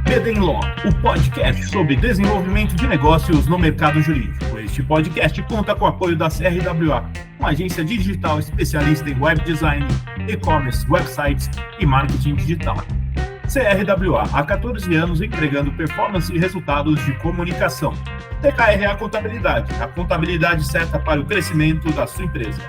BD Law, o podcast sobre desenvolvimento de negócios no mercado jurídico. Este podcast conta com o apoio da CRWA, uma agência digital especialista em web design, e-commerce, websites e marketing digital. CRWA, há 14 anos entregando performance e resultados de comunicação. TKRA Contabilidade, a contabilidade certa para o crescimento da sua empresa.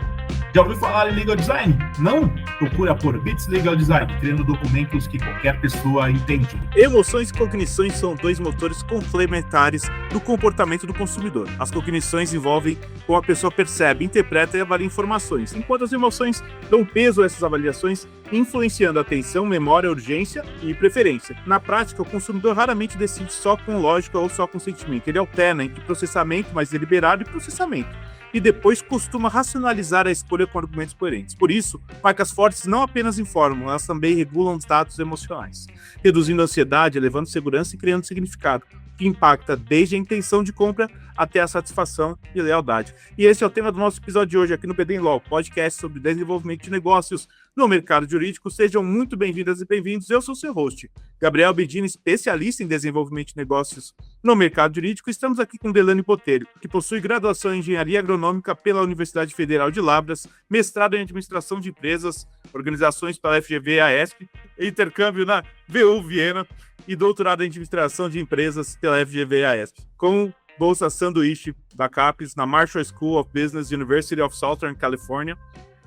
Já ouviu falar em Legal Design? Não? Procura por Bits Legal Design, criando documentos que qualquer pessoa entende. Emoções e cognições são dois motores complementares do comportamento do consumidor. As cognições envolvem como a pessoa percebe, interpreta e avalia informações, enquanto as emoções dão peso a essas avaliações, influenciando a atenção, memória, urgência e preferência. Na prática, o consumidor raramente decide só com lógica ou só com sentimento. Ele alterna entre processamento mais deliberado e processamento, e depois costuma racionalizar a escolha com argumentos coerentes. Por isso, marcas fortes não apenas informam, elas também regulam os dados emocionais, reduzindo a ansiedade, elevando segurança e criando significado, que impacta desde a intenção de compra até a satisfação e lealdade. E esse é o tema do nosso episódio de hoje aqui no BD Law, podcast sobre desenvolvimento de negócios no mercado jurídico. Sejam muito bem-vindas e bem-vindos. Eu sou seu host, Gabriel Bedini, especialista em desenvolvimento de negócios no mercado jurídico. Estamos aqui com Delane Botelho, que possui graduação em Engenharia Agronômica pela Universidade Federal de Lavras, mestrado em Administração de Empresas, Organizações pela FGV e AESP, intercâmbio na VU Viena e doutorado em Administração de Empresas pela FGV e AESP, com bolsa sanduíche da CAPES na Marshall School of Business, University of Southern California.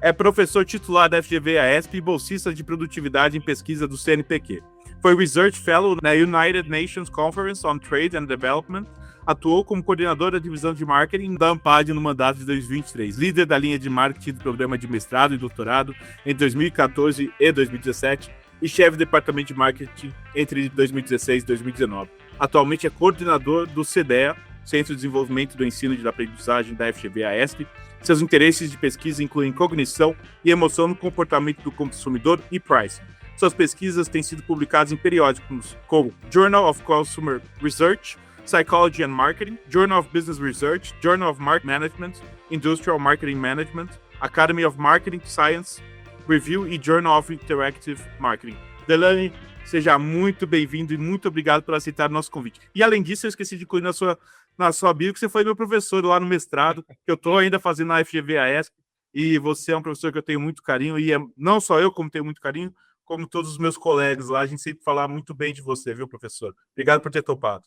É professor titular da FGV e AESP e bolsista de produtividade em pesquisa do CNPq. Foi Research Fellow na United Nations Conference on Trade and Development. Atuou como coordenador da divisão de marketing da AMPAD no mandato de 2023, líder da linha de marketing do programa de mestrado e doutorado entre 2014 e 2017 e chefe do departamento de marketing entre 2016 e 2019. Atualmente é coordenador do CDEA, Centro de Desenvolvimento do Ensino e da Aprendizagem da FGV-AESP. Seus interesses de pesquisa incluem cognição e emoção no comportamento do consumidor e pricing. Suas pesquisas têm sido publicadas em periódicos como Journal of Consumer Research, Psychology and Marketing, Journal of Business Research, Journal of Market Management, Industrial Marketing Management, Academy of Marketing Science, Review e Journal of Interactive Marketing. Delane, seja muito bem-vindo e muito obrigado por aceitar o nosso convite. E além disso, eu esqueci de incluir na sua bio que você foi meu professor lá no mestrado, que eu estou ainda fazendo na FGV-AESP, e você é um professor que eu tenho muito carinho, e não só eu como tenho muito carinho, como todos os meus colegas lá, a gente sempre fala muito bem de você, viu, professor? Obrigado por ter topado.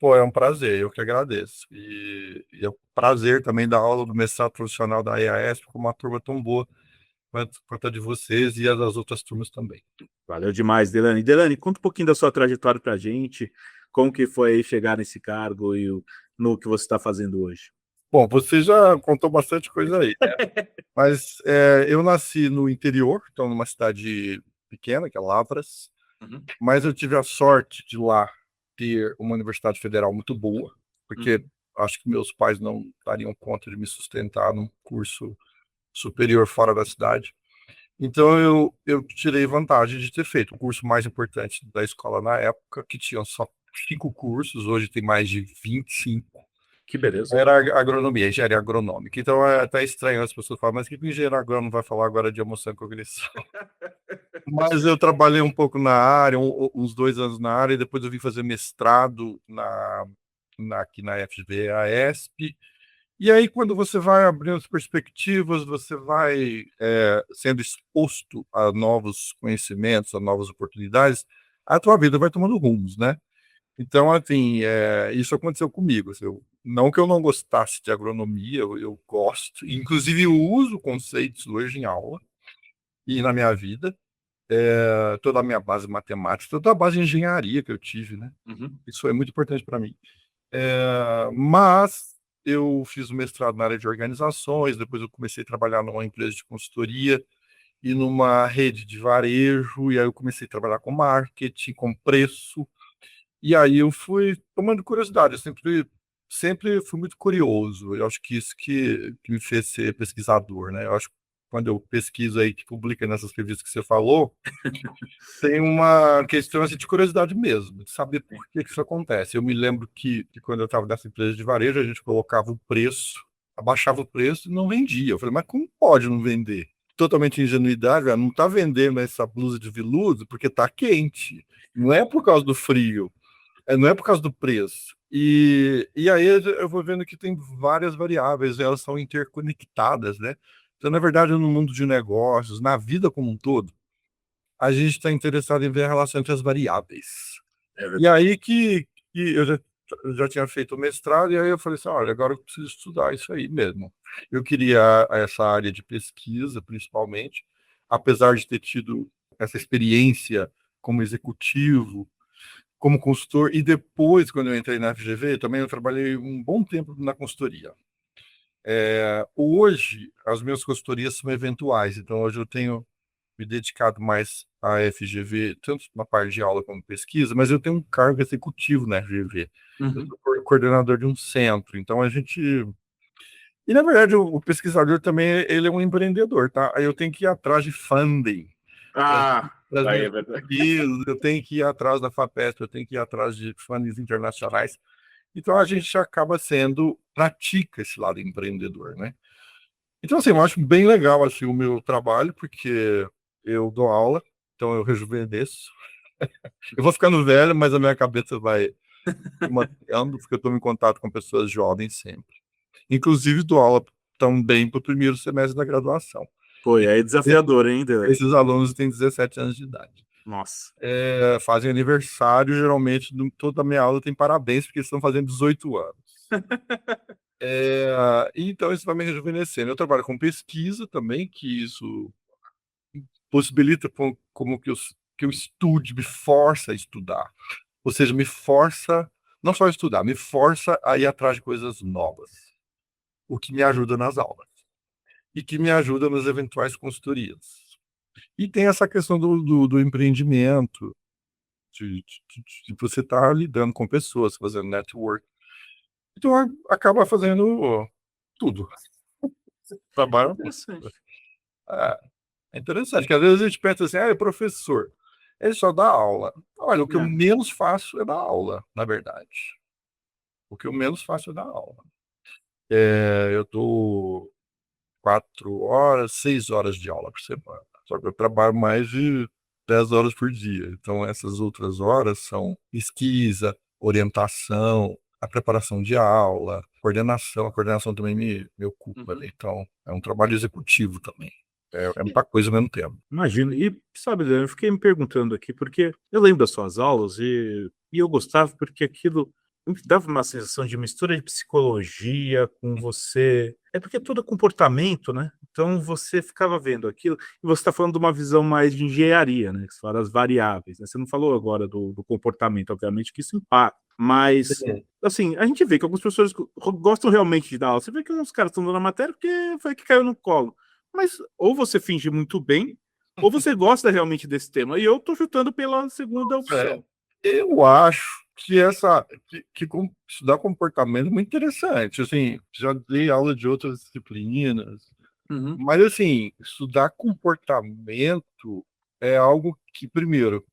Pô, é um prazer, eu que agradeço. E é um prazer também dar aula do mestrado profissional da EASP com uma turma tão boa quanto a de vocês e a das outras turmas também. Valeu demais, Delane. Delane, conta um pouquinho da sua trajetória pra gente, como que foi chegar nesse cargo e no que você está fazendo hoje. Bom, você já contou bastante coisa aí, né? Mas eu nasci no interior, então numa cidade pequena, que é Lavras, mas eu tive a sorte de lá ter uma universidade federal muito boa, porque acho que meus pais não dariam conta de me sustentar num curso superior fora da cidade. Então eu tirei vantagem de ter feito o curso mais importante da escola na época, que tinha só 5 cursos, hoje tem mais de 25. Que beleza. Era agronomia, engenharia agronômica. Então é até estranho as pessoas falam, mas o que o engenheiro agrônomo vai falar agora de emoção e cognição? Mas eu trabalhei um pouco na área, uns 2 anos na área, e depois eu vim fazer mestrado aqui na FGV-AESP. E aí, quando você vai abrindo as perspectivas, você vai sendo exposto a novos conhecimentos, a novas oportunidades, a tua vida vai tomando rumos, né? Então, assim, isso aconteceu comigo. Assim, não que eu não gostasse de agronomia, eu gosto. Inclusive, eu uso conceitos hoje em aula e na minha vida. Toda a minha base matemática, toda a base de engenharia que eu tive, né? Isso é muito importante para mim. Mas eu fiz o mestrado na área de organizações, depois eu comecei a trabalhar numa empresa de consultoria e numa rede de varejo, e aí eu comecei a trabalhar com marketing, com preço, e aí eu fui tomando curiosidade, eu sempre fui muito curioso, eu acho que isso que me fez ser pesquisador, né? Eu acho que quando eu pesquiso aí, que publica nessas revistas que você falou, tem uma questão assim, de curiosidade mesmo, de saber por que isso acontece. Eu me lembro que quando eu estava nessa empresa de varejo, a gente colocava o preço, abaixava o preço e não vendia. Eu falei, mas como pode não vender? Totalmente ingenuidade, não está vendendo essa blusa de veludo porque está quente. Não é por causa do frio. Não é por causa do preço. E aí eu vou vendo que tem várias variáveis, elas são interconectadas, né? Então, na verdade, no mundo de negócios, na vida como um todo, a gente está interessado em ver a relação entre as variáveis. E aí que eu já tinha feito o mestrado, e aí eu falei assim, olha, agora eu preciso estudar isso aí mesmo. Eu queria essa área de pesquisa, principalmente, apesar de ter tido essa experiência como executivo, como consultor, e depois, quando eu entrei na FGV, também eu trabalhei um bom tempo na consultoria. Hoje, as minhas consultorias são eventuais, então hoje eu tenho me dedicado mais à FGV, tanto na parte de aula como pesquisa, mas eu tenho um cargo executivo na FGV. Eu sou coordenador de um centro, então a gente... E, na verdade, o pesquisador também, ele é um empreendedor, tá? Aí eu tenho que ir atrás de funding. Das Aí minhas é verdade. pesquisas, eu tenho que ir atrás da FAPESP, eu tenho que ir atrás de fundings internacionais. Então, a gente acaba pratica esse lado empreendedor, né? Então, assim, eu acho bem legal, assim, o meu trabalho, porque eu dou aula, então eu rejuvenesço. Eu vou ficando velho, mas a minha cabeça vai se mantendo, porque eu estou em contato com pessoas jovens sempre. Inclusive, dou aula também para o primeiro semestre da graduação. Pô, e aí é desafiador, hein, Dele? Esses alunos têm 17 anos de idade. Nossa. Fazem aniversário, geralmente toda a minha aula tem parabéns, porque eles estão fazendo 18 anos. Então, isso vai me rejuvenescendo. Eu trabalho com pesquisa também, que isso possibilita como que eu estude, me força a estudar. Ou seja, me força, não só a estudar, me força a ir atrás de coisas novas. O que me ajuda nas aulas. E que me ajuda nas eventuais consultorias. E tem essa questão do empreendimento, de você estar lidando com pessoas, fazendo network. Então, acaba fazendo tudo. Trabalho. Interessante. É interessante, que às vezes a gente pensa assim, é professor, ele só dá aula. Olha, o que eu menos faço é dar aula, na verdade. O que eu menos faço é dar aula. Eu dou 4 horas, 6 horas de aula por semana. Só que eu trabalho mais de 10 horas por dia. Então, essas outras horas são pesquisa, orientação, a preparação de aula, coordenação. A coordenação também me ocupa ali. Então, é um trabalho executivo também. É muita coisa ao mesmo tempo. Imagino. E, sabe, Dele, eu fiquei me perguntando aqui, porque eu lembro das suas aulas e eu gostava porque aquilo me dava uma sensação de mistura de psicologia com você. É porque é todo comportamento, né? Então você ficava vendo aquilo, e você está falando de uma visão mais de engenharia, né? Que você fala das variáveis, né? Você não falou agora do comportamento, obviamente, que isso impacta. Mas, assim, a gente vê que alguns professores gostam realmente de dar aula. Você vê que uns caras estão dando a matéria porque foi que caiu no colo. Mas ou você finge muito bem, ou você gosta realmente desse tema. E eu tô chutando pela segunda opção. Eu acho que estudar comportamento é muito interessante. Assim, já dei aula de outras disciplinas, mas assim, estudar comportamento é algo que, primeiro,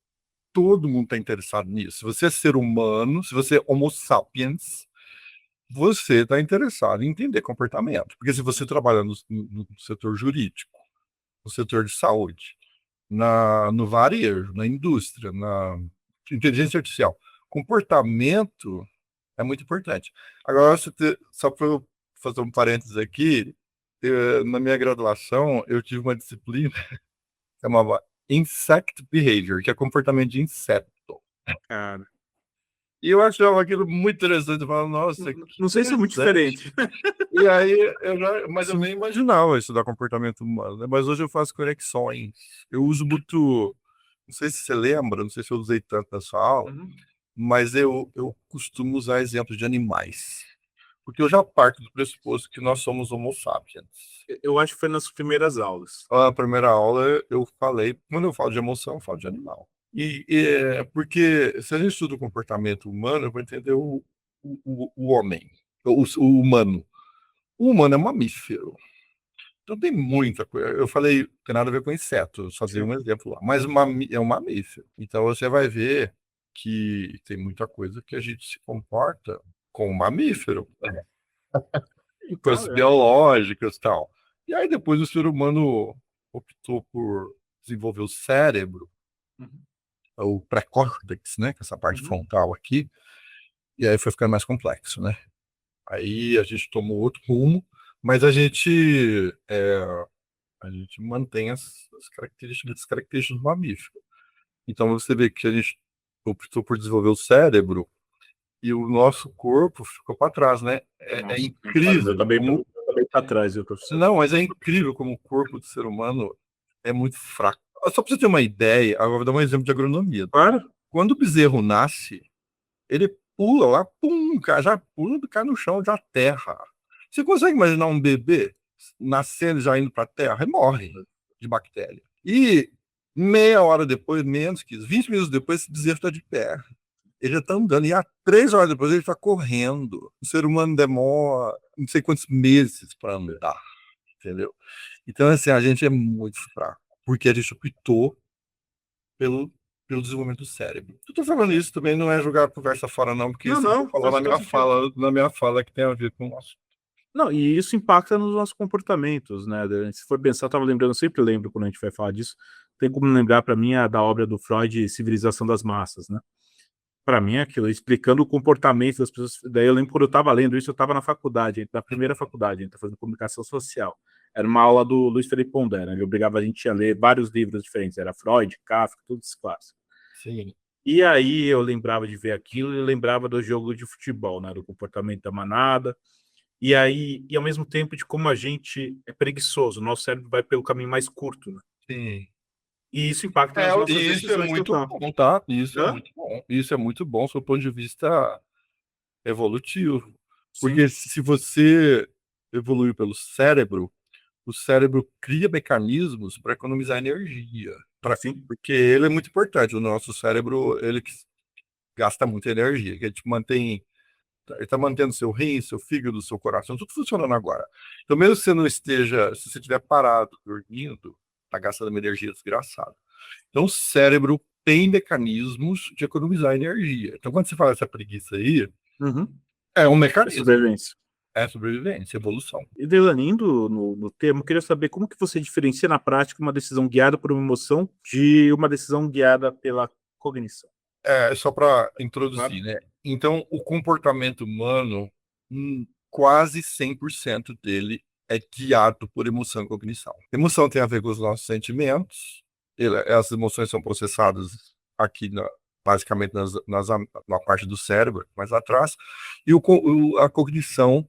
todo mundo está interessado nisso. Se você é ser humano, se você é Homo sapiens, você está interessado em entender comportamento. Porque se você trabalha no setor jurídico, no setor de saúde, no varejo, na indústria, na inteligência artificial, comportamento é muito importante. Agora, só para eu fazer um parênteses aqui, na minha graduação, eu tive uma disciplina que chamava Insect Behavior, que é comportamento de inseto. Cara, E eu achava aquilo muito interessante. Eu falava, nossa, que não sei se é muito interessante. diferente. E aí, mas eu nem imaginava estudar comportamento humano, né? Mas hoje eu faço conexões. Eu uso muito, não sei se você lembra, não sei se eu usei tanto na sua aula, mas eu costumo usar exemplos de animais. Porque eu já parto do pressuposto que nós somos Homo sapiens. Eu acho que foi nas primeiras aulas. A primeira aula eu falei, quando eu falo de emoção, eu falo de animal. Porque se a gente estuda o comportamento humano, eu vou entender o homem, o humano. O humano é mamífero. Então tem muita coisa. Eu falei, tem nada a ver com inseto, eu só dei um exemplo lá. Mas é um mamífero. Então você vai ver que tem muita coisa que a gente se comporta com um mamífero. Coisas biológicas e tal. E aí depois o ser humano optou por desenvolver o cérebro o pré-córtex, né? Que é essa parte frontal aqui. E aí foi ficando mais complexo, né? Aí a gente tomou outro rumo, mas a gente mantém as características do mamífero. Então você vê que a gente optou por desenvolver o cérebro e o nosso corpo ficou para trás, né? É incrível como... Eu também tá atrás, viu, professor? Não, mas é incrível como o corpo do ser humano é muito fraco. Só para você ter uma ideia, agora vou dar um exemplo de agronomia. Claro. Quando o bezerro nasce, ele pula lá, pum, cara, já pula, cai no chão, já terra. Você consegue imaginar um bebê nascendo já indo para a terra? Ele morre de bactéria. E meia hora depois, menos que isso, 20 minutos depois, esse bezerro está de pé. Ele já está andando. E há 3 horas depois, ele está correndo. O ser humano demora não sei quantos meses para andar, entendeu? Então, assim, a gente é muito fraco, porque a gente optou pelo, pelo desenvolvimento do cérebro. Eu tô falando isso também, não é jogar a conversa fora, não, porque Não, isso eu não, vou falar faz todo sentido. na minha fala que tem a ver com o nosso. Não, e isso impacta nos nossos comportamentos, né? Se for pensar, eu estava lembrando, eu sempre lembro quando a gente vai falar disso, tem como lembrar para mim da obra do Freud, Civilização das Massas, né? Para mim é aquilo, explicando o comportamento das pessoas. Daí eu lembro quando eu estava lendo isso, eu estava na faculdade, na primeira faculdade, a gente tá fazendo comunicação social. Era uma aula do Luiz Felipe Pondé, né? Ele obrigava a gente a ler vários livros diferentes, era Freud, Kafka, todos esses clássicos. Sim. E aí eu lembrava de ver aquilo e lembrava do jogo de futebol, né? Do comportamento da manada. E aí, e ao mesmo tempo de como a gente é preguiçoso, o nosso cérebro vai pelo caminho mais curto, né? Sim. E isso impacta nas nossas E isso é decisões muito total. bom, tá? Isso é Hã? muito bom. Isso é muito bom do ponto de vista evolutivo. Sim, Porque se você evoluir pelo cérebro, o cérebro cria mecanismos para economizar energia. sim. Porque ele é muito importante. O nosso cérebro, ele gasta muita energia, que ele te mantém. Ele está mantendo seu rim, seu fígado, seu coração, tudo funcionando agora. Então, mesmo que você não esteja, se você estiver parado, dormindo, está gastando uma energia desgraçada. Então, o cérebro tem mecanismos de economizar energia. Então, quando você fala essa preguiça aí, Uhum. é um É mecanismo, sobrevivência. é sobrevivência, evolução. E Deilane, indo no termo, eu queria saber como que você diferencia na prática uma decisão guiada por uma emoção de uma decisão guiada pela cognição. É só para Claro. introduzir, né? Então, o comportamento humano, quase 100% dele é guiado por emoção e cognição. Emoção tem a ver com os nossos sentimentos, as emoções são processadas aqui, basicamente, na parte do cérebro, mais atrás, e a cognição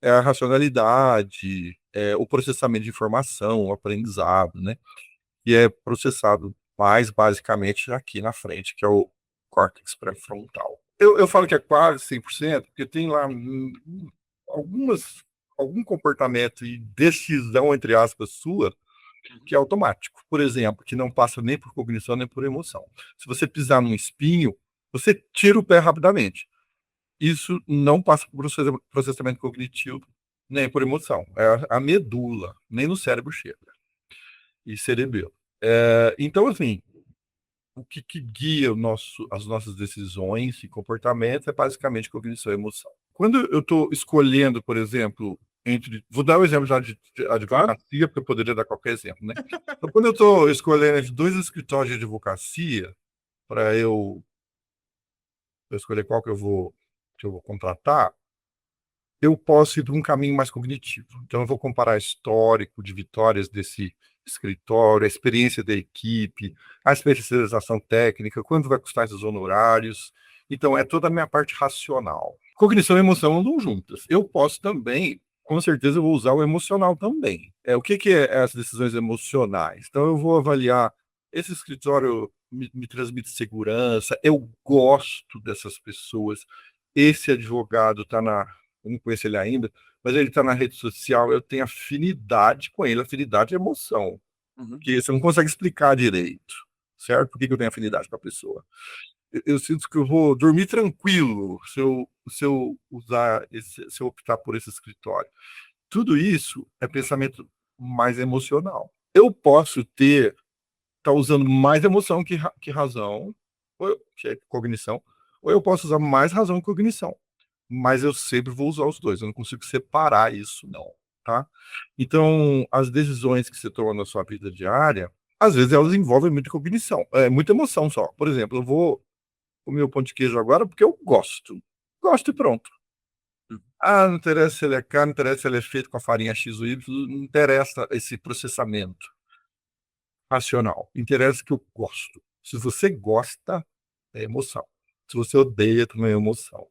é a racionalidade, é o processamento de informação, o aprendizado, né? E é processado mais basicamente aqui na frente, que é o córtex pré-frontal. Eu falo que é quase 100%, porque tem lá algumas, algum comportamento e decisão, entre aspas, sua, que é automático. Por exemplo, que não passa nem por cognição nem por emoção. Se você pisar num espinho, você tira o pé rapidamente. Isso não passa por processamento cognitivo nem por emoção. É a medula, nem no cérebro chega. E cerebelo. Então, assim, o que guia as nossas decisões e comportamentos é basicamente cognição e emoção. Quando eu estou escolhendo, por exemplo, vou dar o exemplo já de advocacia, porque eu poderia dar qualquer exemplo, né? Então, quando eu estou escolhendo entre dois escritórios de advocacia, para eu escolher qual que eu vou contratar, eu posso ir para um caminho mais cognitivo. Então, eu vou comparar histórico de vitórias desse escritório, a experiência da equipe, a especialização técnica, quanto vai custar esses honorários. Então, é toda a minha parte racional. Cognição e emoção andam juntas. Eu posso também, com certeza, eu vou usar o emocional também. O que é as decisões emocionais? Então, eu vou avaliar, esse escritório me transmite segurança, eu gosto dessas pessoas, esse advogado está eu não conheço ele ainda, mas ele está na rede social, eu tenho afinidade com ele, afinidade é emoção, Uhum. que você não consegue explicar direito, certo? Por que eu tenho afinidade com a pessoa? Eu sinto que eu vou dormir tranquilo se eu optar por esse escritório. Tudo isso é pensamento mais emocional. Eu posso estar usando mais emoção que razão, que é cognição, ou eu posso usar mais razão que cognição, mas eu sempre vou usar os dois, eu não consigo separar isso, não, tá? Então, as decisões que você toma na sua vida diária, às vezes elas envolvem muita cognição, muita emoção só. Por exemplo, eu vou comer o pão de queijo agora porque eu gosto. Gosto e pronto. Não interessa se ele é caro, não interessa se ele é feito com a farinha X ou Y, não interessa esse processamento racional. Interessa que eu gosto. Se você gosta, é emoção. Se você odeia, também é emoção.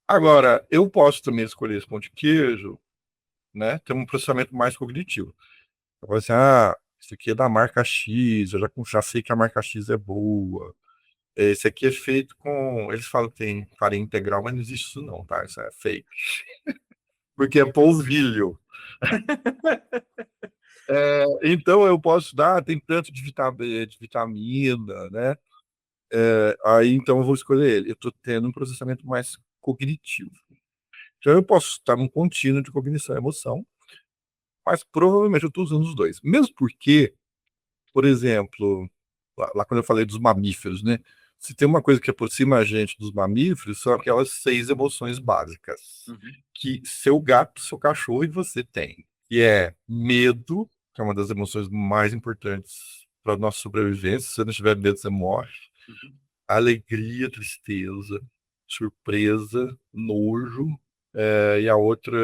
Agora, eu posso também escolher esse pão de queijo, né? Ter um processamento mais cognitivo. Eu vou assim, isso aqui é da marca X, eu já sei que a marca X é boa. Esse aqui é feito com... Eles falam que tem farinha integral, mas não existe isso não, tá? Isso é fake. Porque é polvilho. Então eu posso dar, tem tanto de vitamina, né? Aí então eu vou escolher ele. Eu estou tendo um processamento mais cognitivo. Então eu posso estar num contínuo de cognição e emoção, mas provavelmente eu estou usando os dois. Mesmo porque, por exemplo, lá quando eu falei dos mamíferos, né? Se tem uma coisa que aproxima a gente dos mamíferos, são aquelas 6 emoções básicas. Que seu gato, seu cachorro e você tem. Que é medo, que é uma das emoções mais importantes para a nossa sobrevivência. Se você não tiver medo, você morre. Alegria, tristeza, surpresa, nojo, e a outra,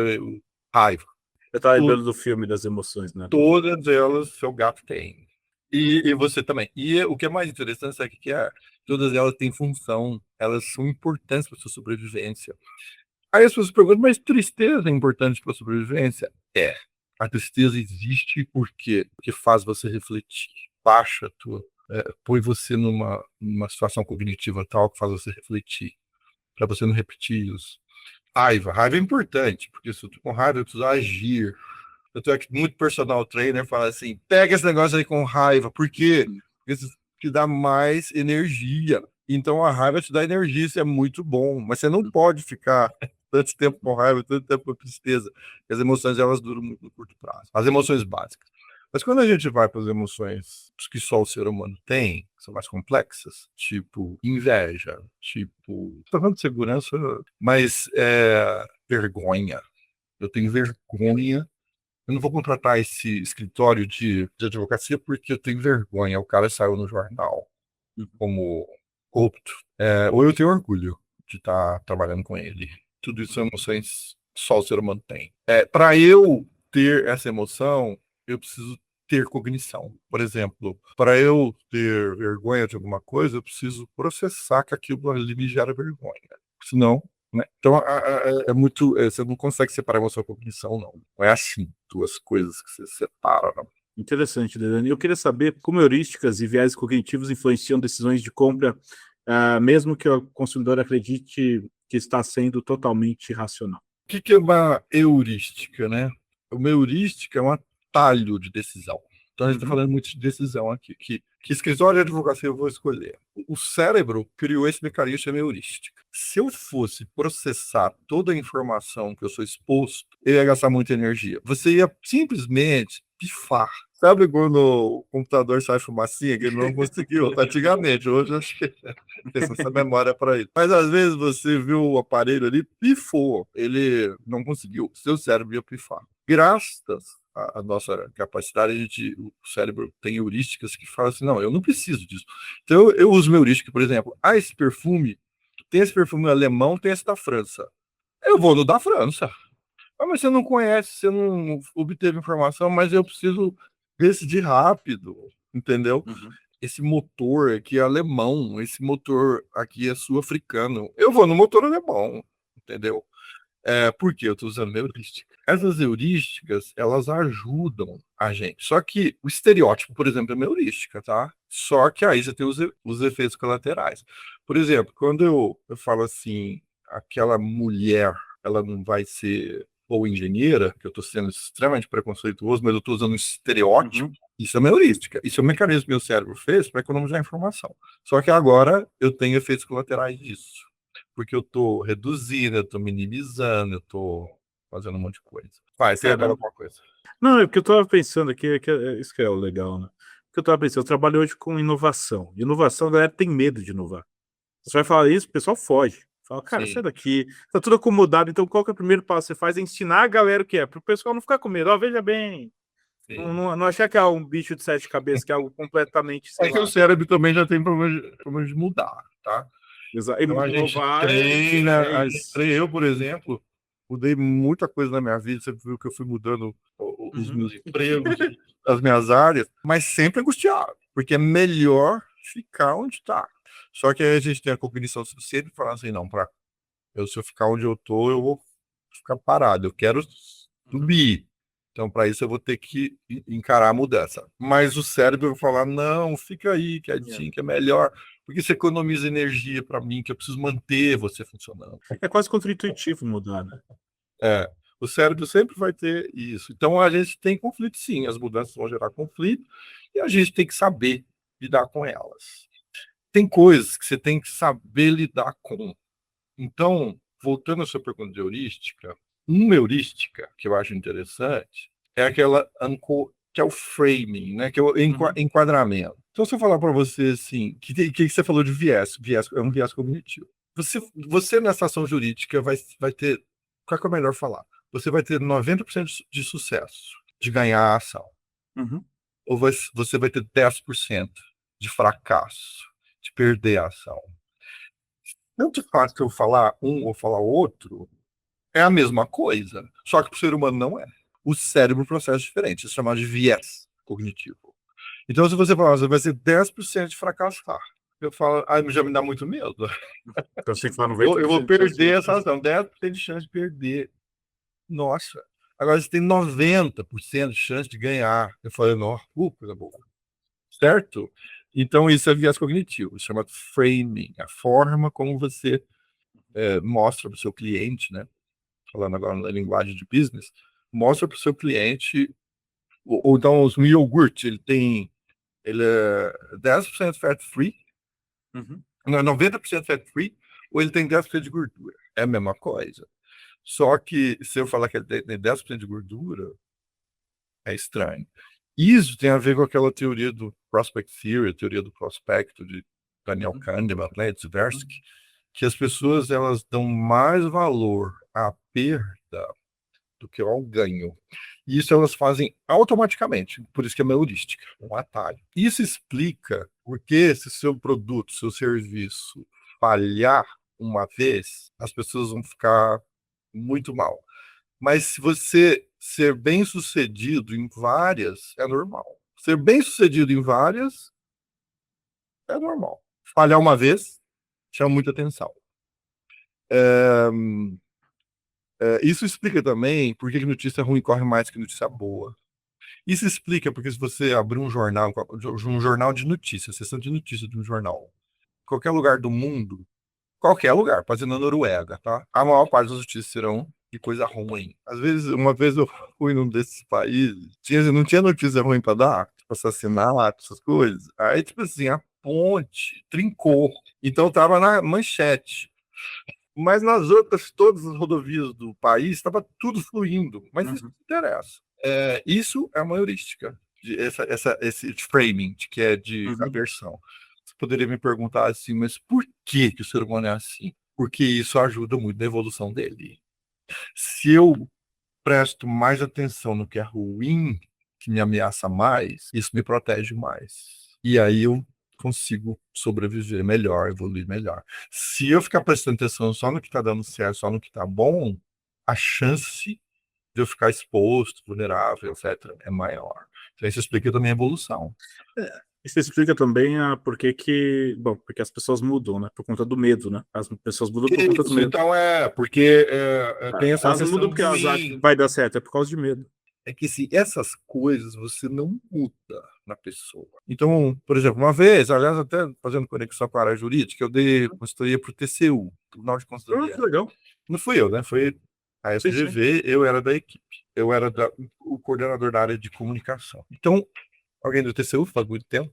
raiva. Eu tava lembrando do filme das emoções, né? Todas elas seu gato tem. E você também. E o que é mais interessante é que todas elas têm função, elas são importantes para sua sobrevivência. Aí as pessoas perguntam, mas tristeza é importante para a sobrevivência? A tristeza existe porque faz você refletir, baixa a tua, põe você numa situação cognitiva tal que faz você refletir, para você não repetir isso. Raiva é importante, porque se eu tô com raiva, eu preciso agir. Eu tô aqui, muito personal trainer fala assim, pega esse negócio aí com raiva, por quê? Porque isso te dá mais energia. Então a raiva te dá energia, isso é muito bom, mas você não pode ficar tanto tempo com raiva, tanto tempo com tristeza. As emoções, elas duram muito no curto prazo. As emoções básicas. Mas quando a gente vai para as emoções que só o ser humano tem, que são mais complexas, tipo inveja, tipo... Estou falando de segurança, mas vergonha. Eu tenho vergonha. Eu não vou contratar esse escritório de advocacia porque eu tenho vergonha. O cara saiu no jornal como corrupto. Ou eu tenho orgulho de estar trabalhando com ele. Tudo isso são emoções que só o ser humano tem. Para eu ter essa emoção, eu preciso ter cognição. Por exemplo, para eu ter vergonha de alguma coisa, eu preciso processar que aquilo ali me gera vergonha. Senão, né? Então, é muito... você não consegue separar emoção e cognição, não. Não é assim, duas coisas que você separa, não. Interessante, Dani. Eu queria saber como heurísticas e viés cognitivos influenciam decisões de compra, mesmo que o consumidor acredite que está sendo totalmente racional. O que é uma heurística, né? Uma heurística é um atalho de decisão. Então, a gente está falando muito de decisão aqui. Que escritório de advocacia eu vou escolher? O cérebro criou esse mecanismo chamado heurística. Se eu fosse processar toda a informação que eu sou exposto, eu ia gastar muita energia. Você ia simplesmente pifar. Sabe quando o computador sai fumacinha, que ele não conseguiu? Antigamente, hoje eu acho que tem essa memória para isso. Mas às vezes você viu o aparelho ali, pifou. Ele não conseguiu. Seu cérebro ia pifar. Graças à nossa capacidade, o cérebro tem heurísticas que falam assim, não, eu não preciso disso. Então eu uso uma heurística, por exemplo, esse perfume, tem esse perfume alemão, tem esse da França. Eu vou no da França. Mas você não conhece, você não obteve informação, mas eu preciso decidir rápido, entendeu? Esse motor aqui é alemão, esse motor aqui é sul-africano. Eu vou no motor alemão, entendeu? Por quê? Eu estou usando uma heurística. Essas heurísticas, elas ajudam a gente. Só que o estereótipo, por exemplo, é uma heurística, tá? Só que aí você tem os efeitos colaterais. Por exemplo, quando eu falo assim, aquela mulher, ela não vai ser boa engenheira, que eu estou sendo extremamente preconceituoso, mas eu estou usando um estereótipo, isso é uma heurística. Isso é um mecanismo que meu cérebro fez para economizar informação. Só que agora eu tenho efeitos colaterais disso. Porque eu tô reduzindo, eu tô minimizando, eu tô fazendo um monte de coisa. Vai, você ia falar alguma coisa? Não, é porque eu tava pensando aqui, isso que é o legal, né? Porque eu tava pensando, eu trabalho hoje com inovação. E inovação, a galera tem medo de inovar. Você vai falar isso, o pessoal foge. Fala, cara, sai daqui, tá tudo acomodado, então qual que é o primeiro passo que você faz? É ensinar a galera o que é, pro pessoal não ficar com medo. Ó, veja bem, Não achar que é um bicho de 7 cabeças, que é algo completamente, sei É que lá. o cérebro também já tem problema de mudar, tá? E Então a gente inovar treina, isso. eu, por exemplo, mudei muita coisa na minha vida. Você viu que eu fui mudando os Uhum. meus empregos, as minhas áreas, mas sempre angustiado, porque é melhor ficar onde está. Só que aí a gente tem a cognição suficiente para falar assim, não, se eu ficar onde eu tô, eu vou ficar parado. Eu quero subir. Então, para isso, eu vou ter que encarar a mudança. Mas o cérebro vai falar, não, fica aí, quietinho, que é melhor. Porque isso economiza energia para mim, que eu preciso manter você funcionando. É quase contra-intuitivo mudar, né? É, o cérebro sempre vai ter isso. Então, a gente tem conflito, sim. As mudanças vão gerar conflito e a gente tem que saber lidar com elas. Tem coisas que você tem que saber lidar com. Então, voltando à sua pergunta de heurística, uma heurística que eu acho interessante é aquela que é o framing, né? Que é o enquadramento. Então, se eu falar para você assim, que você falou de viés é um viés cognitivo. Você nessa ação jurídica vai ter, qual que é o melhor falar? Você vai ter 90% de sucesso de ganhar a ação. Uhum. Ou você vai ter 10% de fracasso, de perder a ação. Tanto faz que eu falar um ou falar outro, é a mesma coisa. Só que para o ser humano não é. O cérebro processa diferente. Isso é chamado de viés cognitivo. Então, se você falar, você vai ser 10% de fracassar. Eu falo, já me dá muito medo. Então você tem que falar Eu vou 90% de chance perder de- essa ação. 10% de chance de perder. Nossa. Agora você tem 90% de chance de ganhar. Eu falei, nossa, coisa boa. Certo? Então, isso é viés cognitivo. Isso chama framing. A forma como você mostra para o seu cliente, né? Falando agora na linguagem de business, mostra para o seu cliente, ou então o iogurte, ele é 10% fat free, Uhum. não, 90% fat free, ou ele tem 10% de gordura. É a mesma coisa. Só que se eu falar que ele tem 10% de gordura, é estranho. Isso tem a ver com aquela teoria do prospect theory, a teoria do prospecto de Daniel Kahneman, né, Tversky, que as pessoas elas dão mais valor à perda do que ao ganho. E isso elas fazem automaticamente, por isso que é uma heurística, um atalho. Isso explica por que se seu produto, seu serviço falhar uma vez, as pessoas vão ficar muito mal. Mas se você ser bem-sucedido em várias, é normal. Ser bem-sucedido em várias, é normal. Falhar uma vez, chama muita atenção. Isso explica também por que notícia ruim corre mais que notícia boa. Isso explica porque se você abrir um jornal de notícias, sessão de notícias de um jornal, qualquer lugar do mundo, qualquer lugar, pode ser na Noruega, tá? A maior parte das notícias serão de coisa ruim. Às vezes, uma vez eu fui num desses países, não tinha notícia ruim para dar, tipo assassinato, essas coisas. Aí, tipo assim, a ponte trincou. Então tava na manchete. Mas nas outras, todas as rodovias do país, estava tudo fluindo. Mas isso não interessa. Isso é uma heurística, esse framing, que é de aversão. Você poderia me perguntar assim, mas por que o ser humano é assim? Porque isso ajuda muito na evolução dele. Se eu presto mais atenção no que é ruim, que me ameaça mais, isso me protege mais. E aí eu consigo sobreviver melhor, evoluir melhor. Se eu ficar prestando atenção só no que está dando certo, só no que está bom, a chance de eu ficar exposto, vulnerável, etc., é maior. Então isso explica também a evolução. Isso explica também bom, porque as pessoas mudam, né? Por conta do medo, né? As pessoas mudam por conta do medo. Então porque tem essa Elas não questão mudam porque elas acham que vai dar certo, é por causa de medo. é que se essas coisas você não muda na pessoa. Então, por exemplo, uma vez, aliás, até fazendo conexão com a área jurídica, eu dei consultoria para o TCU, Tribunal de Consultoria. Que legal. Não fui eu, né? Foi a FGV, eu era da equipe. Eu era o coordenador da área de comunicação. Então, alguém do TCU, faz muito tempo,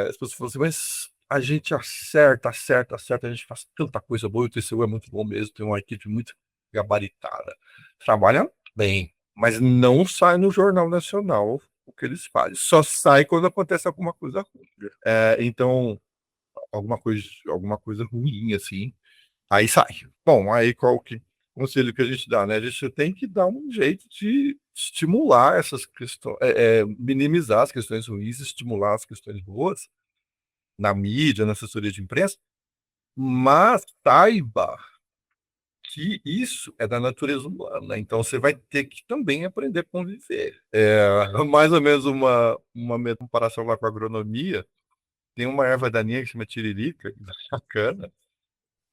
as pessoas falam assim, mas a gente acerta, a gente faz tanta coisa boa, e o TCU é muito bom mesmo, tem uma equipe muito gabaritada. Trabalha bem, mas não sai no Jornal Nacional o que eles fazem. Só sai quando acontece alguma coisa ruim. Então, alguma coisa ruim, assim, aí sai. Bom, aí qual que conselho que a gente dá, né? A gente tem que dar um jeito de estimular essas questões, minimizar as questões ruins, estimular as questões boas na mídia, na assessoria de imprensa, mas saiba que isso é da natureza humana, então você vai ter que também aprender a conviver. Mais ou menos uma comparação lá com a agronomia, tem uma erva daninha que chama tiririca, que é bacana.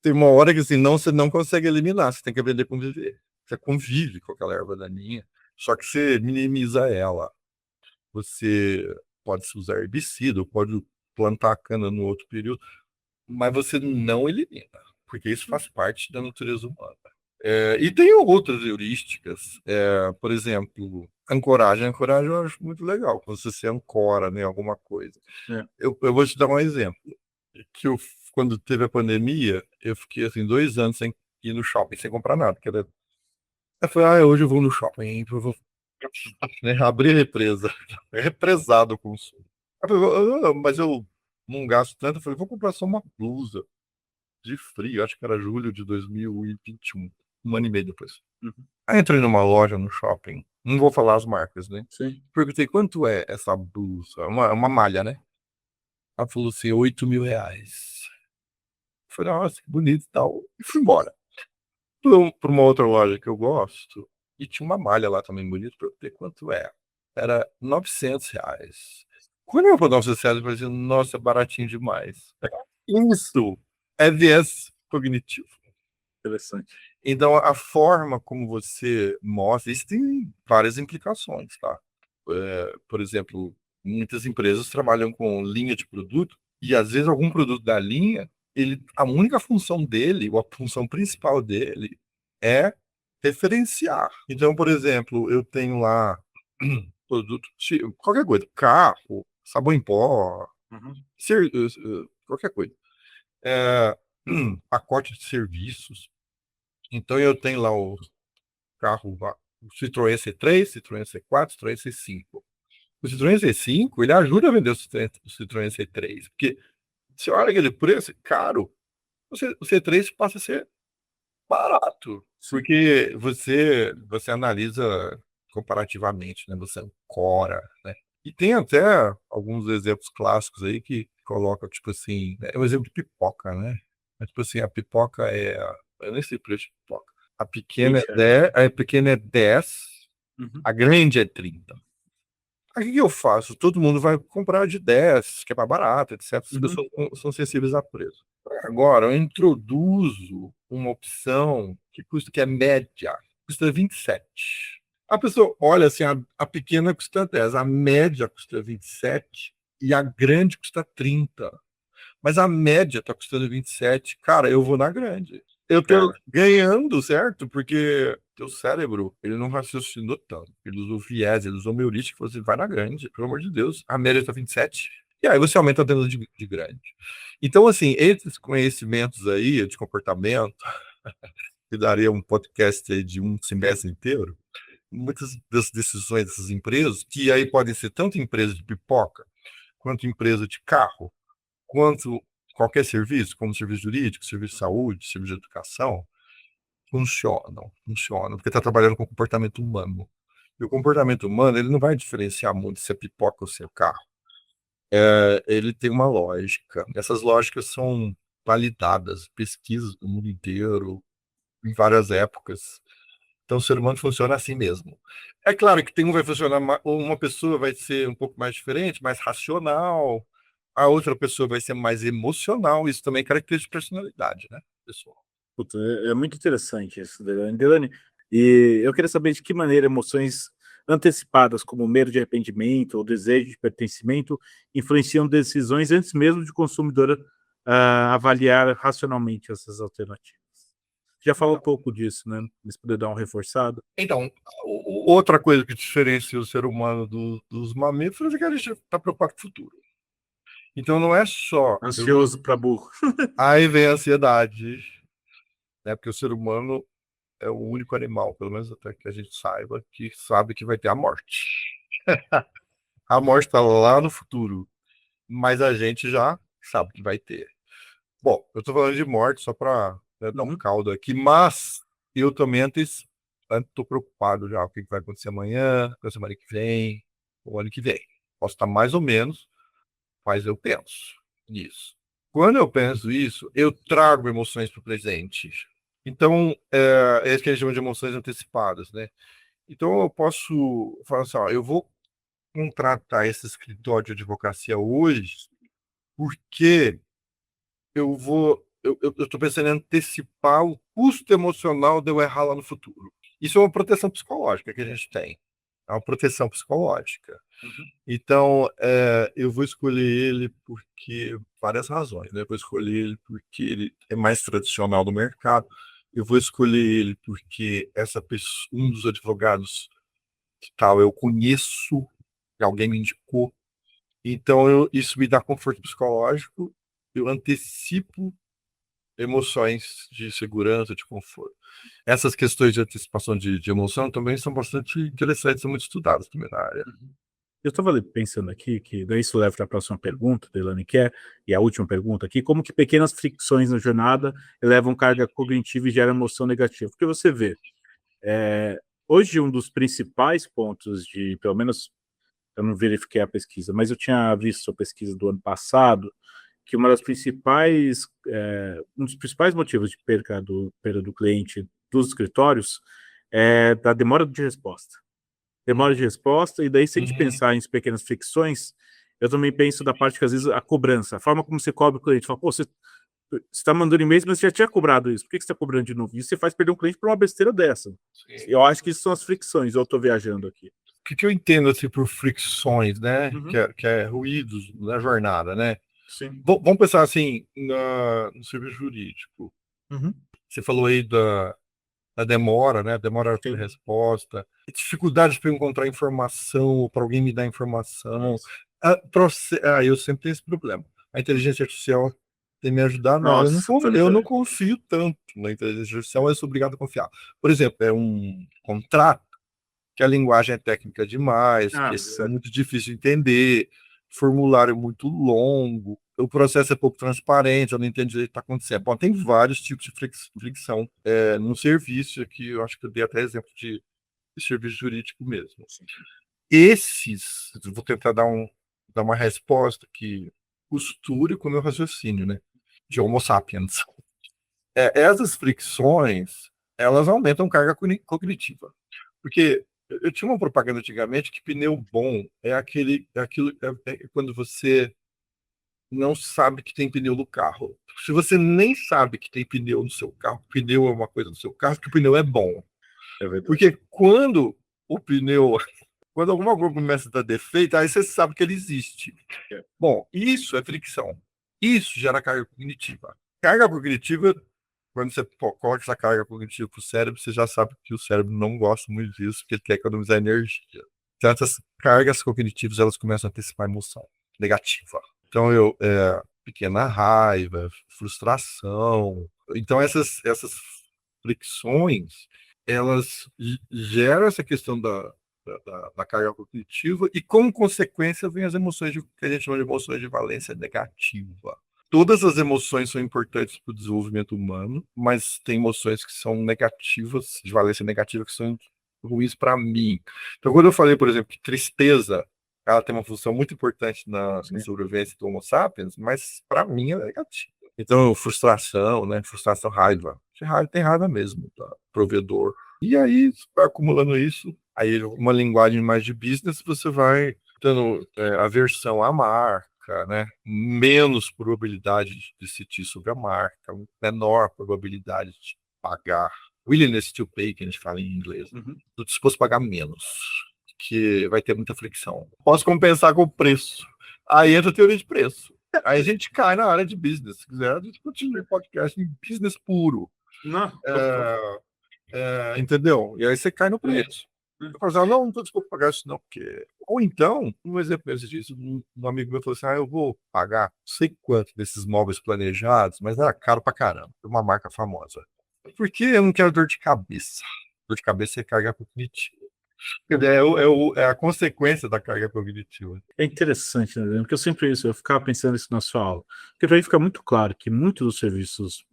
Tem uma hora que assim, você não consegue eliminar, você tem que aprender a conviver. Você convive com aquela erva daninha, só que você minimiza ela. Você pode usar herbicida, ou pode plantar a cana no outro período, mas você não elimina, porque isso faz parte da natureza humana. E tem outras heurísticas, por exemplo, ancoragem. Ancoragem eu acho muito legal, quando você se ancora, né, alguma coisa. É. Eu vou te dar um exemplo, que quando teve a pandemia, eu fiquei assim 2 anos sem ir no shopping, sem comprar nada. Eu falei, hoje eu vou no shopping, eu vou, né, abrir a represa. É represado o consumo. Eu falei, mas eu não gasto tanto. Eu falei, vou comprar só uma blusa de frio, acho que era julho de 2021, um ano e meio depois. Uhum. Aí entrei numa loja no shopping, não vou falar as marcas, né? Sim. Perguntei quanto é essa blusa, uma malha, né? Ela falou assim, R$ 8.000. Eu falei, nossa, que bonito e tal. E fui embora. Pra uma outra loja que eu gosto, e tinha uma malha lá também bonita, perguntei quanto é. Era R$ 900. Quando eu falei R$ 900, eu falei assim, nossa, é baratinho demais. Isso é viés cognitivo. Interessante. Então, a forma como você mostra, isso tem várias implicações, tá? Por exemplo, muitas empresas trabalham com linha de produto e, às vezes, algum produto da linha, a única função dele, ou a função principal dele, é referenciar. Então, por exemplo, eu tenho lá produto, qualquer coisa, carro, sabão em pó, Uhum. qualquer coisa. Pacote de serviços. Então, eu tenho lá o carro, o Citroën C3, Citroën C4, Citroën C5. O Citroën C5, ele ajuda a vender o Citroën C3, porque você olha aquele preço, caro, o C3 passa a ser barato, porque você analisa comparativamente, né? Você ancora, né? E tem até alguns exemplos clássicos aí que colocam, tipo assim, é o exemplo de pipoca, né? Mas, tipo assim, a pipoca eu nem sei o preço de pipoca. A pequena é 10, a pequena é 10, Uhum. a grande é 30. Aí o que eu faço? Todo mundo vai comprar de 10, que é mais barato, etc. As pessoas são sensíveis a preço. Agora, eu introduzo uma opção que é média, custa 27. A pessoa olha assim, a pequena custa 10, a média custa 27 e a grande custa 30. Mas a média tá custando 27. Cara, eu vou na grande. Eu tô ganhando, certo? Porque teu cérebro, ele não raciocinou tanto. Ele usou viés, ele usou uma heurística, falou assim, vai na grande, pelo amor de Deus. A média tá 27. E aí você aumenta a tenda de grande. Então, assim, esses conhecimentos aí de comportamento, que daria um podcast aí de um semestre inteiro, muitas das decisões dessas empresas, que aí podem ser tanto empresas de pipoca, quanto empresa de carro, quanto qualquer serviço, como serviço jurídico, serviço de saúde, serviço de educação, funcionam, porque está trabalhando com o comportamento humano. E o comportamento humano, ele não vai diferenciar muito se é pipoca ou se é carro. Ele tem uma lógica. Essas lógicas são validadas, pesquisas no mundo inteiro, em várias épocas. Então, o ser humano funciona assim mesmo. É claro que vai funcionar, uma pessoa vai ser um pouco mais diferente, mais racional, a outra pessoa vai ser mais emocional. Isso também é característica de personalidade, né, pessoal? Puta, é muito interessante isso, Delane. E eu queria saber de que maneira emoções antecipadas, como medo de arrependimento ou desejo de pertencimento, influenciam decisões antes mesmo de o consumidor avaliar racionalmente essas alternativas. Já falou um pouco disso, né? Mas poder dar um reforçado. Então, outra coisa que diferencia o ser humano dos mamíferos é que a gente está preocupado com o futuro. Então, não é só... Ansioso para burro. Aí vem a ansiedade, né? Porque o ser humano é o único animal, pelo menos até que a gente saiba, que sabe que vai ter a morte. A morte está lá no futuro, mas a gente já sabe que vai ter. Bom, eu estou falando de morte só para dar um caldo aqui, mas eu também estou preocupado já, o que vai acontecer amanhã, na semana que vem, o ano que vem. Posso estar mais ou menos, mas eu penso nisso. Quando eu penso isso, eu trago emoções para o presente. Então, é isso que a gente chama de emoções antecipadas, né? Então, eu posso falar assim, ó, eu vou contratar esse escritório de advocacia hoje porque eu estou pensando em antecipar o custo emocional de eu errar lá no futuro. Isso é uma proteção psicológica que a gente tem. É uma proteção psicológica. Então, eu vou escolher ele porque várias razões, né? Eu vou escolher ele porque ele é mais tradicional do mercado. Eu vou escolher ele porque essa pessoa, um dos advogados que tal eu conheço, que alguém me indicou. Então, isso me dá conforto psicológico. Eu antecipo emoções de segurança, de conforto. Essas questões de antecipação de emoção também são bastante interessantes, são muito estudadas também na área. Eu estava pensando aqui, que daí isso leva para a próxima pergunta, Delane, que é, e a última pergunta aqui, como que pequenas fricções na jornada elevam carga cognitiva e geram emoção negativa? Porque você vê, hoje um dos principais pontos de, pelo menos, eu não verifiquei a pesquisa, mas eu tinha visto a pesquisa do ano passado, que uma das principais, um dos principais motivos de perda do cliente dos escritórios é da demora de resposta. Demora de resposta, e daí se a gente pensar em pequenas fricções, eu também penso da parte que às vezes a cobrança, a forma como você cobra o cliente, fala, pô, você está mandando e-mails, mas você já tinha cobrado isso, por que você está cobrando de novo? Isso você faz perder um cliente por uma besteira dessa. Sim. Eu acho que isso são as fricções, eu estou viajando aqui. O que eu entendo assim, por fricções, né? Uhum. Que é ruídos na jornada, né? Sim. Vamos pensar assim no serviço jurídico. Uhum. Você falou aí da demora, né? Demora de resposta, dificuldades para encontrar informação, para alguém me dar informação. Eu sempre tenho esse problema. A inteligência artificial tem me ajudado, não. Eu não confio tanto na inteligência artificial, mas eu sou obrigado a confiar. Por exemplo, é um contrato que a linguagem é técnica demais, que é muito difícil de entender, formulário muito longo, o processo é pouco transparente, eu não entendo direito o que está acontecendo. Bom, tem vários tipos de fricção no serviço, aqui eu acho que eu dei até exemplo de serviço jurídico mesmo. Esses, eu vou tentar dar uma resposta que costure com o meu raciocínio, né? De Homo sapiens. Essas fricções, elas aumentam carga cognitiva. Porque eu tinha uma propaganda antigamente que pneu bom é quando você não sabe que tem pneu no carro. Se você nem sabe que tem pneu no seu carro, pneu é uma coisa do seu carro, que o pneu é bom. É verdade. Porque quando quando alguma coisa começa a dar defeito, aí você sabe que ele existe. Bom, isso é fricção. Isso gera carga cognitiva. Carga cognitiva, quando você coloca essa carga cognitiva para o cérebro, você já sabe que o cérebro não gosta muito disso, porque ele quer economizar energia. Então, essas cargas cognitivas, elas começam a antecipar a emoção negativa. Então, pequena raiva, frustração. Então, essas fricções, elas geram essa questão da carga cognitiva e, como consequência, vem as emoções que a gente chama de emoções de valência negativa. Todas as emoções são importantes para o desenvolvimento humano, mas tem emoções que são negativas, de valência negativa, que são ruins para mim. Então, quando eu falei, por exemplo, que tristeza ela tem uma função muito importante na sobrevivência do Homo sapiens, mas para mim é negativa. Então, frustração, né? Frustração, raiva. Tem raiva mesmo, tá? Provedor. E aí, vai acumulando isso. Aí, uma linguagem mais de business, você vai tendo aversão à marca, né? Menos probabilidade de decidir sobre a marca, menor probabilidade de pagar. Willingness to pay, que a gente fala em inglês. Estou disposto a pagar menos, que vai ter muita fricção. Posso compensar com o preço. Aí entra a teoria de preço. Aí a gente cai na área de business. Se quiser, a gente continua o podcast em business puro. Não. Entendeu? E aí você cai no preço. Eu falo assim, não estou disposto a pagar isso não, porque... Ou então, um exemplo mesmo disso, um amigo meu falou assim, eu vou pagar não sei quanto desses móveis planejados, mas era caro pra caramba. É uma marca famosa. Porque eu não quero dor de cabeça. Dor de cabeça é carga cognitiva. Quer dizer, é a consequência da carga cognitiva. É interessante, né? Porque eu sempre isso, eu ficava pensando isso na sua aula. Porque para mim fica muito claro que muitos dos serviços,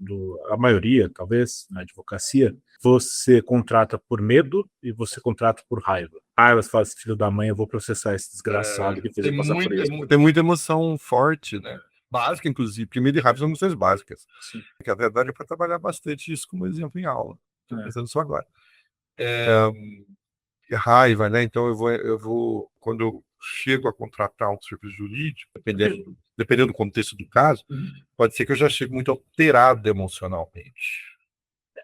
a maioria, talvez, na advocacia, você contrata por medo e você contrata por raiva. Raiva, você fala, esse filho da mãe, eu vou processar esse desgraçado que fez eu passar por isso. Tem muita emoção forte, né? Básica, inclusive, porque medo e raiva são emoções básicas. Sim. Que a verdade é para trabalhar bastante isso como exemplo em aula. Estou pensando só agora. Raiva, né? Então eu vou quando eu chego a contratar um serviço jurídico, dependendo do contexto do caso, pode ser que eu já chegue muito alterado emocionalmente.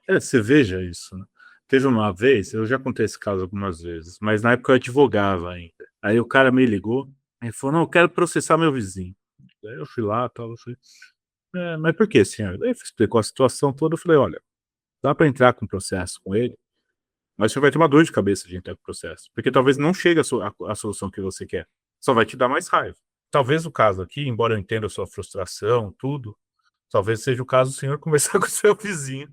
Você veja isso, né? Teve uma vez, eu já contei esse caso algumas vezes, mas na época eu advogava ainda. Aí o cara me ligou e falou: não, eu quero processar meu vizinho. Aí eu fui lá, tal, eu falei, mas por que, senhor? Aí ele explicou a situação toda, eu falei: olha, dá para entrar com processo com ele, mas você vai ter uma dor de cabeça de entrar com processo, porque talvez não chegue a solução que você quer, só vai te dar mais raiva. Talvez o caso aqui, embora eu entenda a sua frustração, tudo, talvez seja o caso do senhor conversar com o seu vizinho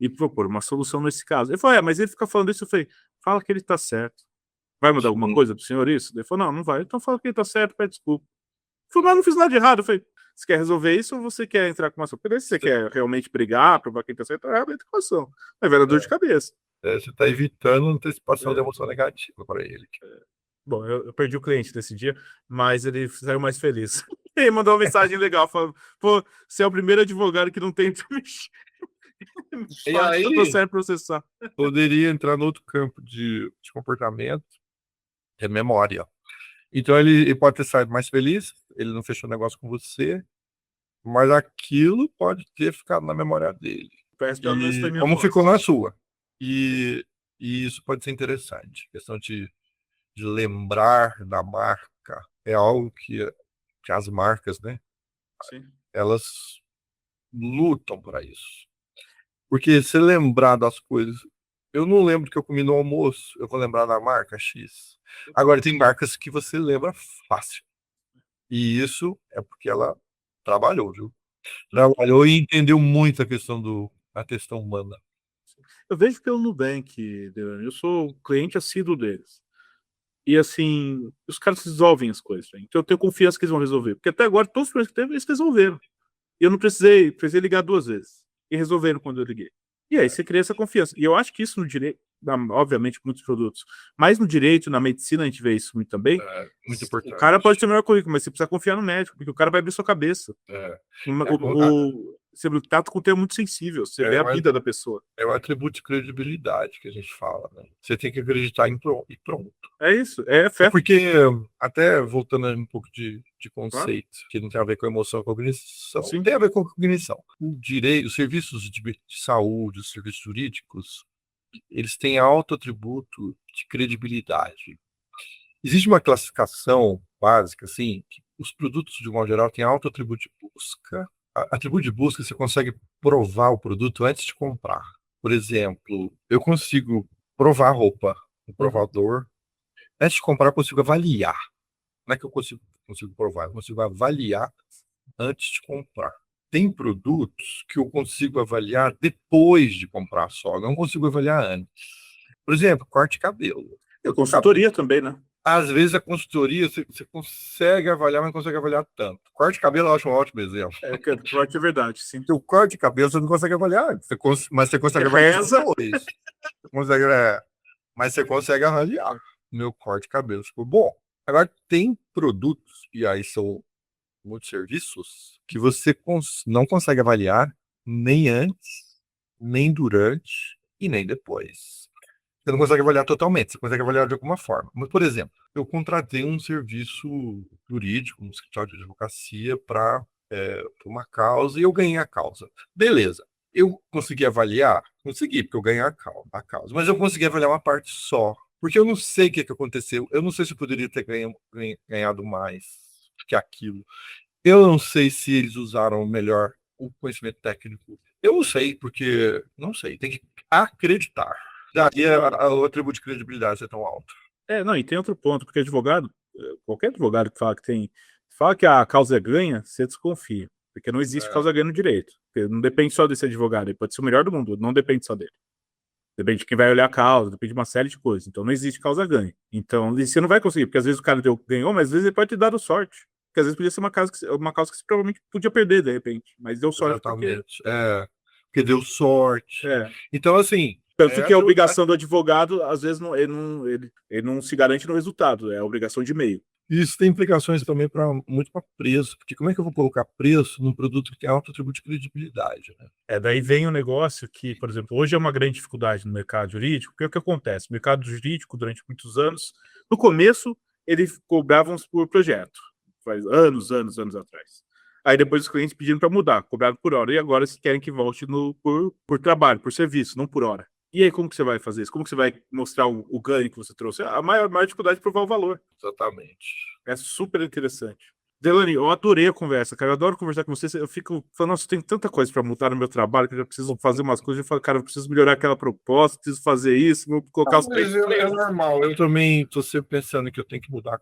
e propor uma solução nesse caso. Ele falou, mas ele fica falando isso, eu falei, fala que ele tá certo. Vai mudar alguma coisa pro senhor isso? Ele falou, não vai. Então fala que ele tá certo, pede desculpa. Eu falei, mas não fiz nada de errado. Eu falei, você quer resolver isso ou você quer entrar com uma ação? Se você quer realmente brigar, provar quem tá certo, entra com ação. Mas vai dar dor de cabeça. Você está evitando antecipação de emoção negativa para ele. Bom, eu perdi o cliente desse dia, mas ele saiu mais feliz. Ele mandou uma mensagem legal, falando, pô, você é o primeiro advogado que não tem E aí, eu tô certo processar. Poderia entrar no outro campo de comportamento, é memória. Então ele pode ter saído mais feliz, ele não fechou negócio com você, mas aquilo pode ter ficado na memória dele. E como ficou na sua. E isso pode ser interessante. A questão de lembrar da marca é algo que as marcas, né? Sim. Elas lutam para isso. Porque se lembrar das coisas, eu não lembro que eu comi no almoço, eu vou lembrar da marca X. Agora, tem marcas que você lembra fácil. E isso é porque ela trabalhou, viu? Trabalhou e entendeu muito a questão humana. Eu vejo pelo Nubank, eu sou cliente assíduo deles. E assim, os caras resolvem as coisas. Né? Então eu tenho confiança que eles vão resolver. Porque até agora, todos os problemas que teve, eles resolveram. E eu não precisei ligar 2 vezes. E resolveram quando eu liguei. E aí você cria essa confiança. E eu acho que isso no direito, obviamente, muitos produtos, mas no direito, na medicina, a gente vê isso muito também. Muito importante. O cara pode ter o melhor currículo, mas você precisa confiar no médico, porque o cara vai abrir sua cabeça. Você trata com um tema muito sensível, você vê a vida da pessoa. É o atributo de credibilidade que a gente fala, né? Você tem que acreditar e pronto. É isso, é fé. Porque, até voltando um pouco de conceito, que não tem a ver com emoção ou cognição, Sim. Tem a ver com cognição. O direito, os serviços de saúde, os serviços jurídicos, eles têm alto atributo de credibilidade. Existe uma classificação básica, assim, que os produtos, de modo geral, têm alto atributo de busca. Atributo de busca, você consegue provar o produto antes de comprar. Por exemplo, eu consigo provar a roupa no provador. Antes de comprar, eu consigo avaliar. Não é que eu consigo provar, eu consigo avaliar antes de comprar. Tem produtos que eu consigo avaliar depois de comprar só, eu não consigo avaliar antes. Por exemplo, corte de cabelo. Consultoria também, né? Às vezes a consultoria você consegue avaliar, mas não consegue avaliar tanto. Corte de cabelo eu acho um ótimo exemplo. Corte é verdade, sim. Porque o corte de cabelo você não consegue avaliar, mas você consegue avaliar depois. Mas você consegue avaliar. Meu corte de cabelo ficou bom. Agora, tem produtos, e aí são muitos serviços, que você não consegue avaliar nem antes, nem durante e nem depois. Você não consegue avaliar totalmente, você consegue avaliar de alguma forma. Mas, por exemplo, eu contratei um serviço jurídico, um escritório de advocacia para uma causa e eu ganhei a causa. Beleza. Eu consegui avaliar? Consegui, porque eu ganhei a causa. Mas eu consegui avaliar uma parte só. Porque eu não sei o que aconteceu. Eu não sei se eu poderia ter ganhado mais que aquilo. Eu não sei se eles usaram melhor o conhecimento técnico. Eu não sei, porque não sei. Tem que acreditar. Daí o atributo de credibilidade ser tão alto. Não, e tem outro ponto, porque qualquer advogado que fala que a causa é ganha, você desconfia. Porque não existe causa ganha no direito. Porque não depende só desse advogado, ele pode ser o melhor do mundo, não depende só dele. Depende de quem vai olhar a causa, depende de uma série de coisas. Então não existe causa-ganho. Então você não vai conseguir, porque às vezes o cara ganhou, mas às vezes ele pode ter dado sorte. Porque às vezes podia ser uma causa que você provavelmente podia perder, de repente. Mas deu sorte Exatamente. Porque deu sorte. É. Então, assim. Tanto que a obrigação do advogado, às vezes, ele não se garante no resultado, é a obrigação de meio. Isso tem implicações também muito para preço, porque como é que eu vou colocar preço num produto que tem alto atributo de credibilidade, né? Daí vem um negócio que, por exemplo, hoje é uma grande dificuldade no mercado jurídico, porque o que acontece? O mercado jurídico, durante muitos anos, no começo, eles cobravam por projeto, faz anos atrás. Aí depois os clientes pediram para mudar, cobrado por hora, e agora eles querem que volte por trabalho, por serviço, não por hora. E aí, como que você vai fazer isso? Como que você vai mostrar o ganho que você trouxe? A maior dificuldade é provar o valor. Exatamente. É super interessante. Delany, eu adorei a conversa, cara. Eu adoro conversar com você. Eu fico falando, nossa, tem tanta coisa para mudar no meu trabalho que eu já preciso fazer umas coisas. Eu falo, cara, eu preciso melhorar aquela proposta, preciso fazer isso, vou colocar os peitos. É normal. Eu também estou sempre pensando que eu tenho que mudar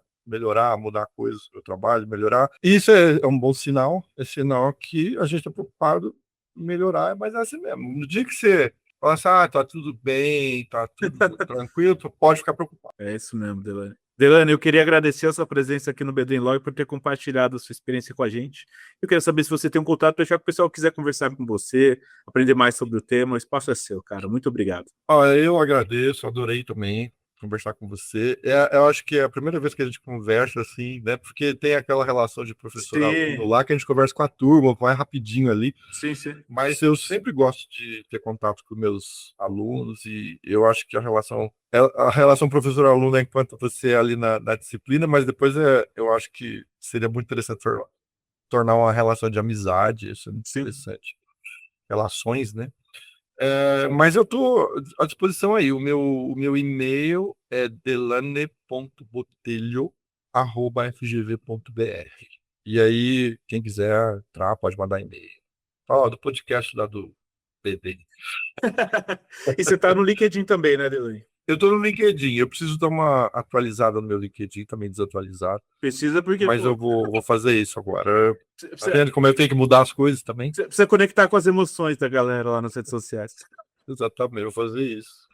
coisas no meu trabalho, melhorar. E isso é um bom sinal. É sinal que a gente está preocupado em melhorar, mas é assim mesmo. No dia que você fala assim, tá tudo bem, tá tudo tranquilo, tu pode ficar preocupado. É isso mesmo, Delany. Delany, eu queria agradecer a sua presença aqui no BD Law e por ter compartilhado a sua experiência com a gente. Eu queria saber se você tem um contato para deixar que o pessoal quiser conversar com você, aprender mais sobre o tema. O espaço é seu, cara. Muito obrigado. Eu agradeço, adorei também conversar com você. Eu acho que é a primeira vez que a gente conversa assim, né? Porque tem aquela relação de professor-aluno lá que a gente conversa com a turma, vai rapidinho ali. Sim. Mas eu sempre gosto de ter contato com meus alunos e eu acho que a relação professor-aluno é enquanto você é ali na disciplina, mas depois eu acho que seria muito interessante tornar uma relação de amizade, isso é muito interessante. Relações, né? Mas eu estou à disposição aí. O meu e-mail é delane.botelho@fgv.br. E aí, quem quiser entrar, pode mandar e-mail. Fala do podcast lá do BD. E você está no LinkedIn também, né, Delany? Eu estou no LinkedIn. Eu preciso dar uma atualizada no meu LinkedIn, também desatualizado. Precisa porque... Mas eu vou fazer isso agora. Tá vendo como eu tenho que mudar as coisas também? Você precisa conectar com as emoções da galera lá nas redes sociais. Exatamente, eu vou fazer isso.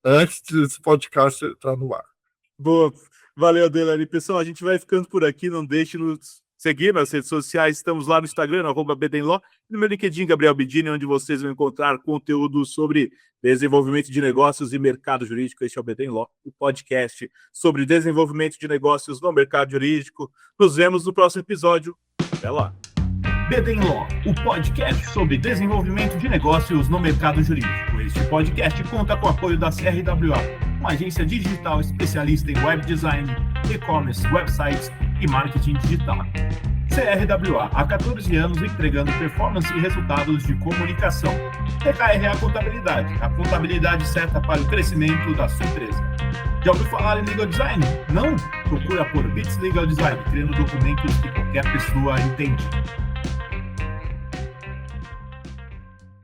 Antes desse podcast entrar no ar. Boa. Valeu, Delany. Pessoal, a gente vai ficando por aqui. Não deixe de nos seguir nas redes sociais. Estamos lá no Instagram, @BDenLaw, e no meu LinkedIn, Gabriel Bidini, onde vocês vão encontrar conteúdo sobre desenvolvimento de negócios e mercado jurídico. Este é o BDenLaw, o podcast sobre desenvolvimento de negócios no mercado jurídico. Nos vemos no próximo episódio. Até lá. BDenLaw, o podcast sobre desenvolvimento de negócios no mercado jurídico. Este podcast conta com o apoio da CRWA, uma agência digital especialista em web design, e-commerce, websites e marketing digital. CRWA, há 14 anos entregando performance e resultados de comunicação. TKRA Contabilidade, a contabilidade certa para o crescimento da sua empresa. Já ouviu falar em Legal Design? Não? Procura por Bits Legal Design, criando documentos que qualquer pessoa entende.